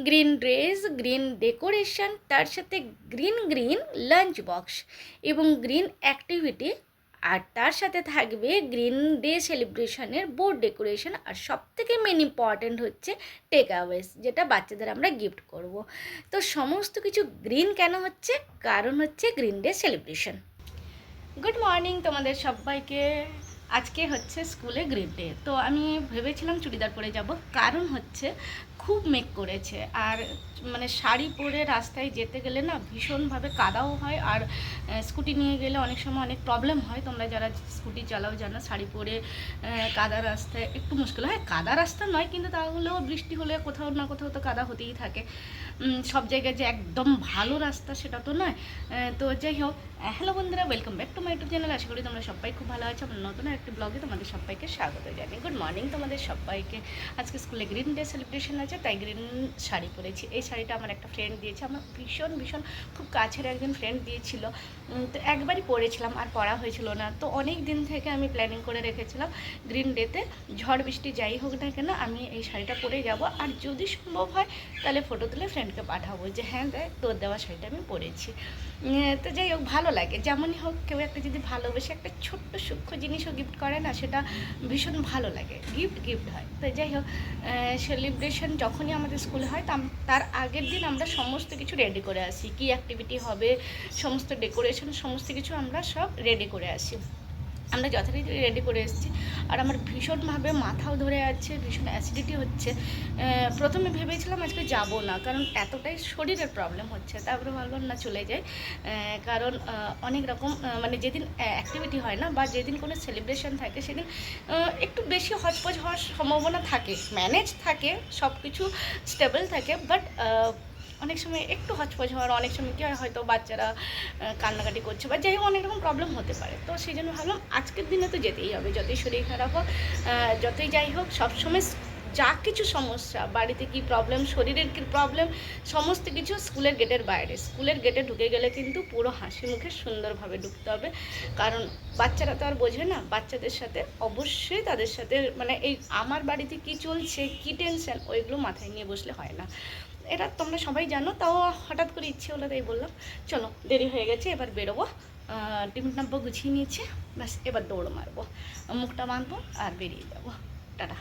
Green dress, green decoration, তার সাথে green green lunch box এবং গ্রিন অ্যাক্টিভিটি, আর তার সাথে থাকবে গ্রিন ডে সেলিব্রেশনের বোর্ড ডেকোরেশন, আর সবথেকে মেন ইম্পর্ট্যান্ট হচ্ছে টেক অ্যাওয়েস, যেটা বাচ্চাদের আমরা গিফট করব। তো সমস্ত কিছু গ্রিন কেন হচ্ছে? কারণ হচ্ছে green day celebration. Good morning তোমাদের সবাইকে। আজকে হচ্ছে স্কুলে গ্রিন ডে, তো আমি ভেবেছিলাম চুড়িদার পরে যাব, কারণ হচ্ছে খুব মেঘ করেছে, আর মানে শাড়ি পরে রাস্তায় যেতে গেলে না ভীষণভাবে কাদাও হয়, আর স্কুটি নিয়ে গেলে অনেক সময় অনেক প্রবলেম হয়। তোমরা যারা স্কুটি চালাও জানো, শাড়ি পরে কাদা রাস্তায় একটু মুশকিল হয়। কাদা রাস্তা নয়, কিন্তু তাহলেও বৃষ্টি হলে কোথাও না কোথাও তো কাদা হতেই থাকে। সব জায়গায় যে একদম ভালো রাস্তা সেটা তো নয়। তো যাই হোক, হ্যালো বন্ধুরা, welcome back to my YouTube channel. আশা করি তোমরা সবাই খুব ভালো আছো। আমার নতুন একটি ব্লগে তোমাদের সবাইকে স্বাগত জানাই। গুড মর্নিং তোমাদের সবাইকে। আজকে স্কুলে গ্রিন ডে সেলিব্রেশন আছে, তাই গ্রিন শাড়ি পরেছি। এই শাড়িটা আমার একটা ফ্রেন্ড দিয়েছে, আমার ভীষণ ভীষণ খুব কাছের একজন ফ্রেন্ড দিয়েছিল। তো একবারই পরেছিলাম, আর পরা হয়েছিল না। তো অনেক দিন থেকে আমি প্ল্যানিং করে রেখেছিলাম গ্রিন ডেতে ঝড় বৃষ্টি যাই হোক না কেন আমি এই শাড়িটা পরে যাব, আর যদি সম্ভব হয় তাহলে ফটো তুলে ফ্রেন্ডকে পাঠাবো যে হ্যাঁ দেখ তোর দেওয়া শাড়িটা আমি পরেছি। তো যাই হোক, ভালো লাগে। যেমনই হোক, কেউ একটা যদি ভালোবেসে একটা ছোট্ট সূক্ষ্ম জিনিসও গিফট করে না, সেটা ভীষণ ভালো লাগে। গিফট হয়। তো যাই হোক, সেলিব্রেশন যখনই আমাদের স্কুলে হয় তার আগের দিন আমরা সমস্ত কিছু রেডি করে আসি। কী অ্যাক্টিভিটি হবে, সমস্ত ডেকোরেশন, সমস্ত কিছু আমরা সব রেডি করে আসি। আমরা যথারীতি রেডি করে এসেছি, আর আমার ভীষণভাবে মাথাও ধরে আছে, ভীষণ অ্যাসিডিটি হচ্ছে। প্রথমে ভেবেছিলাম আজকে যাব না, কারণ এতটাই শরীরের প্রবলেম হচ্ছে। তারপরে ভাবলাম না, চলে যাই। কারণ অনেক রকম মানে যেদিন অ্যাক্টিভিটি হয় না, বা যেদিন কোনো সেলিব্রেশন থাকে, সেদিন একটু বেশি হচপচ হওয়ার সম্ভাবনা থাকে। ম্যানেজ থাকে, সব কিছু স্টেবল থাকে, বাট অনেক সময় একটু হচপচ হওয়ার, অনেক সময় কী হয়, হয়তো বাচ্চারা কান্নাকাটি করছে বা যাই হোক, অনেক রকম প্রবলেম হতে পারে। তো সেই জন্য ভাবলাম আজকের দিনে তো যেতেই হবে, যতই শরীর খারাপ হোক, যতই যাই হোক, সবসময় যা কিছু সমস্যা, বাড়িতে কি প্রবলেম, শরীরের কী প্রবলেম, সমস্ত কিছু স্কুলের গেটের বাইরে। স্কুলের গেটে ঢুকে গেলে কিন্তু পুরো হাসি মুখে সুন্দরভাবে ঢুকতে হবে, কারণ বাচ্চারা তো আর বোঝে না। বাচ্চাদের সাথে অবশ্যই তাদের সাথে মানে এই আমার বাড়িতে কি চলছে, কি টেনশন, ওইগুলো মাথায় নিয়ে বসলে হয় না। এটা তোমরা সবাই জানো, তাও হঠাৎ করে ইচ্ছে হলো তাই বললাম। চলো, দেরি হয়ে গেছে, এবার বেরোবো। টিফিন টাম্পো গুছিয়ে নিয়েছে, ব্যাস এবার দৌড় মারবো, মুখটা বাঁধবো আর বেরিয়ে যাবো। টাটা।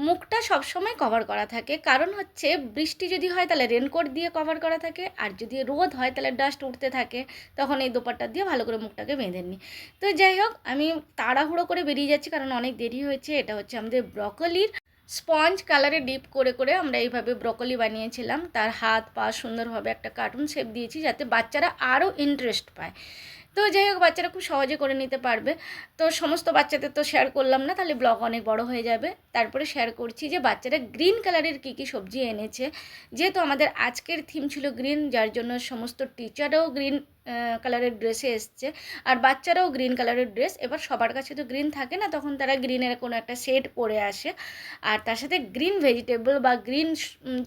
মুখটা সবসময় কভার করা থাকে, কারণ হচ্ছে বৃষ্টি যদি হয় তাহলে রেনকোট দিয়ে কভার করা থাকে, আর যদি রোদ হয় তাহলে ডাস্ট উঠতে থাকে, তখন এই দোপাট্টা দিয়ে ভালো করে মুখটাকে বেঁধে নিই। তো যাই হোক, আমি তাড়াহুড়ো করে বেরিয়ে যাচ্ছি, কারণ অনেক দেরি হয়েছে। এটা হচ্ছে আমাদের ব্রকলির স্পঞ্জ কালারে ডিপ করে করে আমরা এইভাবে ব্রকলি বানিয়েছিলাম। তার হাত পা সুন্দরভাবে একটা কার্টুন শেপ দিয়েছি, যাতে বাচ্চারা আরও ইন্টারেস্ট পায়। তো যাই হোক, বাচ্চারা খুব সহজে করে নিতে পারবে। তো সমস্ত বাচ্চাদের তো শেয়ার করলাম না, তাহলে ব্লগ অনেক বড় হয়ে যাবে। তারপরে শেয়ার করছি যে বাচ্চারা গ্রিন কালারের কী কী সবজি এনেছে। যেহেতু আমাদের আজকের থিম ছিল গ্রিন, যার জন্য সমস্ত টিচাররাও গ্রিন কালারের ড্রেসে এসছে, আর বাচ্চারাও গ্রিন কালারের ড্রেস। এবার সবার কাছে তো গ্রিন থাকে না, তখন তারা গ্রিনের কোনো একটা সেট পরে আসে, আর তার সাথে গ্রিন ভেজিটেবল বা গ্রিন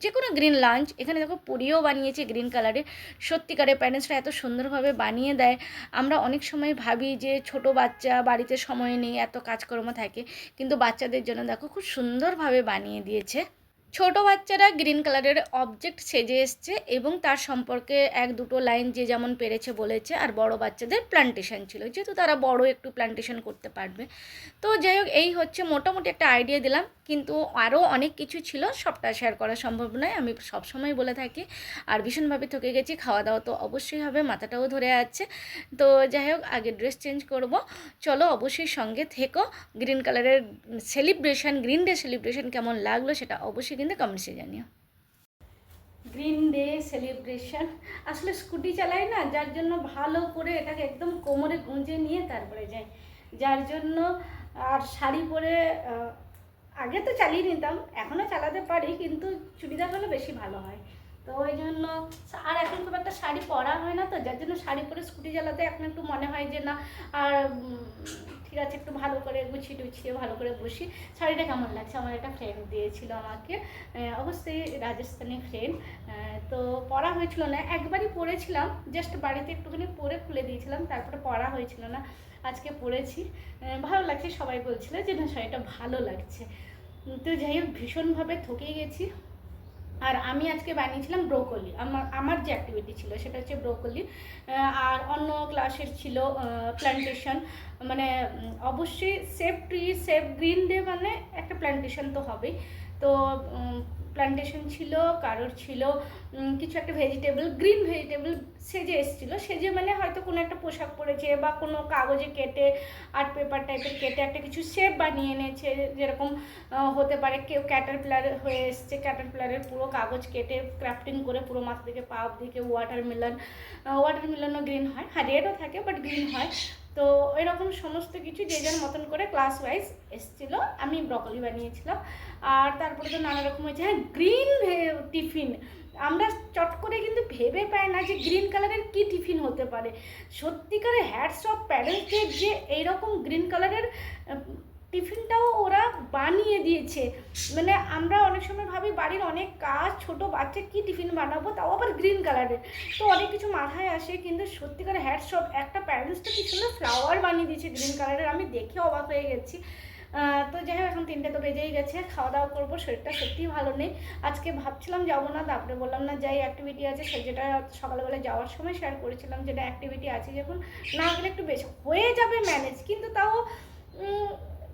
যে কোনো গ্রিন লাঞ্চ। এখানে দেখো পুরিও বানিয়েছে গ্রিন কালারে। সত্যিকারের প্যারেন্টসরা এত সুন্দরভাবে বানিয়ে দেয়। আমরা অনেক সময় ভাবি যে ছোট বাচ্চা, বাড়িতে সময় নেই, এত কাজকর্ম থাকে, কিন্তু বাচ্চাদের জন্য দেখো খুব সুন্দরভাবে বানিয়ে দিয়েছে। ছোট বাচ্চারা গ্রিন কালারের অবজেক্ট সেজে এসছে, এবং তার সম্পর্কে এক দুটো লাইন যে যেমন পেরেছে বলেছে। আর বড় বাচ্চাদের প্ল্যান্টেশন ছিল, যেহেতু তারা বড় একটু প্ল্যান্টেশন করতে পারবে। তো যাই হোক, এই হচ্ছে মোটামুটি একটা আইডিয়া দিলাম, কিন্তু আরও অনেক কিছু ছিল, সবটা শেয়ার করা সম্ভব নয়, আমি সবসময় বলে থাকি। আর ভীষণভাবে থকে গেছি, খাওয়া দাওয়া তো অবশ্যই হবে, মাথাটাও ধরে আছে। তো যাই হোক, আগে ড্রেস চেঞ্জ করব। চলো, অবশ্যই সঙ্গে থেকো। গ্রিন কালারের সেলিব্রেশন, গ্রিন ডে সেলিব্রেশন কেমন লাগলো সেটা অবশ্যই কিন্তু কমেন্টসে জানিও। গ্রিন ডে সেলিব্রেশন, আসলে স্কুটি চালাই না, যার জন্য ভালো করে এটাকে একদম কোমরে গুঁজে নিয়ে তারপরে যাই, যার জন্য। আর শাড়ি পরে আগে তো চালিয়ে নিতাম, এখনও চালাতে পারি, কিন্তু চুড়িদার হলে বেশি ভালো হয়। তো ওই জন্য, আর এখন খুব একটা শাড়ি পরা হয় না, তো যার জন্য শাড়ি পরে স্কুটি চালাতে এখন একটু মনে হয় যে না, আর ঠিক আছে, একটু ভালো করে গুছিয়ে টুছিয়ে ভালো করে বসি। শাড়িটা কেমন লাগছে, আমার একটা ফ্রেন্ড দিয়েছিল আমাকে, অবশ্যই রাজস্থানী ফ্রেন্ড। তো পরা হয়েছিল না, একবারই পরেছিলাম, জাস্ট বাড়িতে একটুখানি পরে খুলে দিয়েছিলাম, তারপরে পরা হয়েছিল না। আজকে পরেছি, ভালো লাগছে, সবাই বলছিল যে না শাড়িটা ভালো লাগছে। তো যাই হোক, ভীষণভাবে থকে গেছি, আর আমি আজকে বানিয়েছিলাম ব্রোকলি। আমার যে অ্যাক্টিভিটি ছিল সেটা হচ্ছে ব্রোকলি। আর অন্য ক্লাসের ছিল প্ল্যান্টেশন, মানে অবশ্যই save tree save green day মানে একটা প্ল্যান্টেশন তো হবেই। তো প্ল্যান্টেশন ছিল, কারোর ছিল কিছু একটা ভেজিটেবল, গ্রিন ভেজিটেবল সেজে এসেছিলো। সেজে মানে হয়তো কোনো একটা পোশাক পরেছে বা কোনো কাগজে কেটে আর্ট পেপার টাইপের কেটে একটা কিছু শেপ বানিয়ে এনেছে। যেরকম হতে পারে কেউ ক্যাটারপিলার হয়ে এসছে, ক্যাটারপিলারের পুরো কাগজ কেটে ক্রাফটিং করে পুরো মাথা থেকে পা দিকে ওয়াটারমেলনও গ্রিন হয়, হ্যাঁ রেডও থাকে বাট গ্রিন হয়। তো এরকম সমস্ত কিছু যে যার মতন করে ক্লাস ওয়াইজ এসেছিলো। আমি ব্রকলি বানিয়েছিলাম। আর তারপরে তো নানা রকম হয়েছে, হ্যাঁ গ্রিন টিফিন। আমরা চট করে কিন্তু ভেবে পাই না যে গ্রিন কালারের কী টিফিন হতে পারে। সত্যিকারের হ্যাটস অফ প্যারেন্টসদের যে এইরকম গ্রিন কালারের টিফিনটাও ওরা বানিয়ে দিয়েছে। মানে আমরা অনেক সময় ভাবি বাড়ির অনেক কাজ, ছোট বাচ্চা কী টিফিন বানাবো, তাও আবার গ্রিন কালারের, তো অনেক কিছু মাথায় আসে। কিন্তু সত্যিকার হ্যাটস অফ, একটা প্যারেন্টসটা কি সুন্দর ফ্লাওয়ার বানিয়ে দিয়েছে গ্রিন কালারের, আমি দেখে অবাক হয়ে গেছি। তো যাই হোক, এখন 3টে তো বেজেই গেছে, খাওয়া দাওয়া করবো। শরীরটা সত্যিই ভালো নেই। আজকে ভাবছিলাম যাবো না, তারপরে বললাম না যাই, অ্যাক্টিভিটি আছে সে, যেটা সকালবেলা যাওয়ার সময় শেয়ার করেছিলাম, যেটা অ্যাক্টিভিটি আছে যখন না গেলে একটু বেশি হয়ে যাবে ম্যানেজ, কিন্তু তাও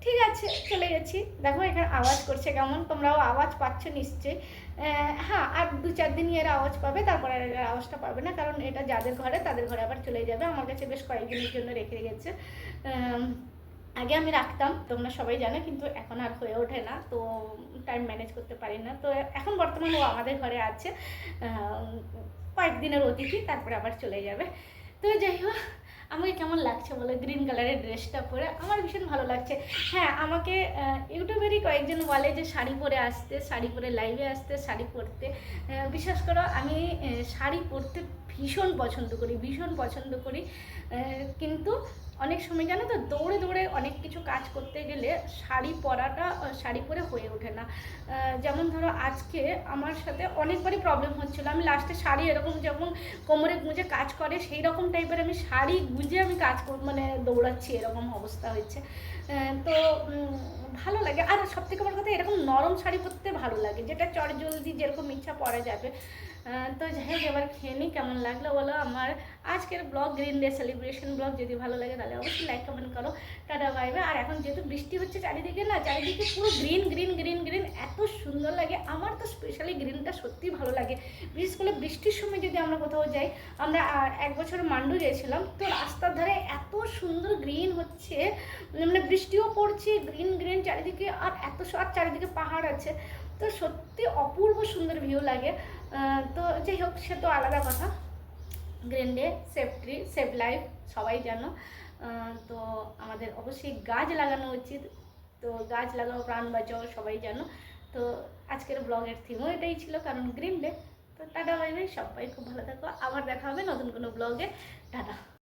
ঠিক আছে চলে গেছি। দেখো এখানে আওয়াজ করছে কেমন, তোমরাও আওয়াজ পাচ্ছ নিশ্চয়ই। হ্যাঁ, আর 2-4 দিনই এর আওয়াজ পাবে, তারপরে আর এর আওয়াজটা পাবে না, কারণ এটা যাদের ঘরে তাদের ঘরে আবার চলে যাবে। আমার কাছে বেশ কয়েকদিনের জন্য রেখে গেছে। আগে আমি রাখতাম, তোমরা সবাই জানো, কিন্তু এখন আর হয়ে ওঠে না, তো টাইম ম্যানেজ করতে পারি না। তো এখন বর্তমানে ও আমাদের ঘরে আছে, কয়েকদিনের অতিথি, তারপরে আবার চলে যাবে। তো যাই হোক, আমাকে কেমন লাগছে বলো গ্রিন কালারের ড্রেসটা পরে? আমার ভীষণ ভালো লাগছে। হ্যাঁ, আমাকে ইউটিউবেরই কয়েকজন বলে যে শাড়ি পরে আসতে, শাড়ি পরে লাইভে আসতে, শাড়ি পরতে। বিশ্বাস করো আমি শাড়ি পরতে ভীষণ পছন্দ করি। কিন্তু অনেক সময় জানো তো, দৌড়ে দৌড়ে অনেক কিছু কাজ করতে গেলে শাড়ি পরে হয়ে ওঠে না। যেমন ধরো আজকে আমার সাথে অনেকবারই প্রবলেম হচ্ছিলো, আমি লাস্টে শাড়ি এরকম যখন কোমরে গুঁজে কাজ করে সেই রকম টাইপের আমি শাড়ি গুঁজে আমি কাজ মানে দৌড়াচ্ছি, এরকম অবস্থা হয়েছে। তো ভালো লাগে। আর সবথেকে বড় কথা, এরকম নরম শাড়ি পরতে ভালো লাগে, যেটা চটজলদি যেরকম ইচ্ছা পরা যাবে। তো যাই হোক, এবার খেয়ে নিই। কেমন লাগলো বলো আমার আজকের blog, green day celebration blog? যদি ভালো লাগে তাহলে অবশ্যই লাইক কমেন্ট করো। Tata bye bye. আর এখন যেহেতু বৃষ্টি হচ্ছে চারিদিকে না, চারিদিকে পুরো গ্রিন গ্রিন গ্রিন গ্রিন, এত সুন্দর লাগে। আমার তো স্পেশালি গ্রিনটা সত্যিই ভালো লাগে। বিশেষ করে বৃষ্টির সময় যদি আমরা কোথাও যাই, আমরা 1 বছর মান্ডু গিয়েছিলাম, তো রাস্তার ধারে এত সুন্দর গ্রিন হচ্ছে, মানে বৃষ্টিও পড়ছে, গ্রিন গ্রিন চারিদিকে, আর আর চারিদিকে পাহাড় আছে, তো সত্যি অপূর্ব সুন্দর ভিউ লাগে। তো যাই হোক, সে তো আলাদা কথা। Green day, save tree save life, সবাই জানো। তো আমাদের অবশ্যই গাছ লাগানো উচিত। তো গাছ লাগাও, প্রাণ বাঁচাও, সবাই জানো। তো আজকের ব্লগের থিমও এটাই ছিল, কারণ গ্রিন ডে। তো টাটা বাই বাই, সবাই খুব ভালো থাকো, আবার দেখা হবে নতুন কোনো ব্লগে। টাটা।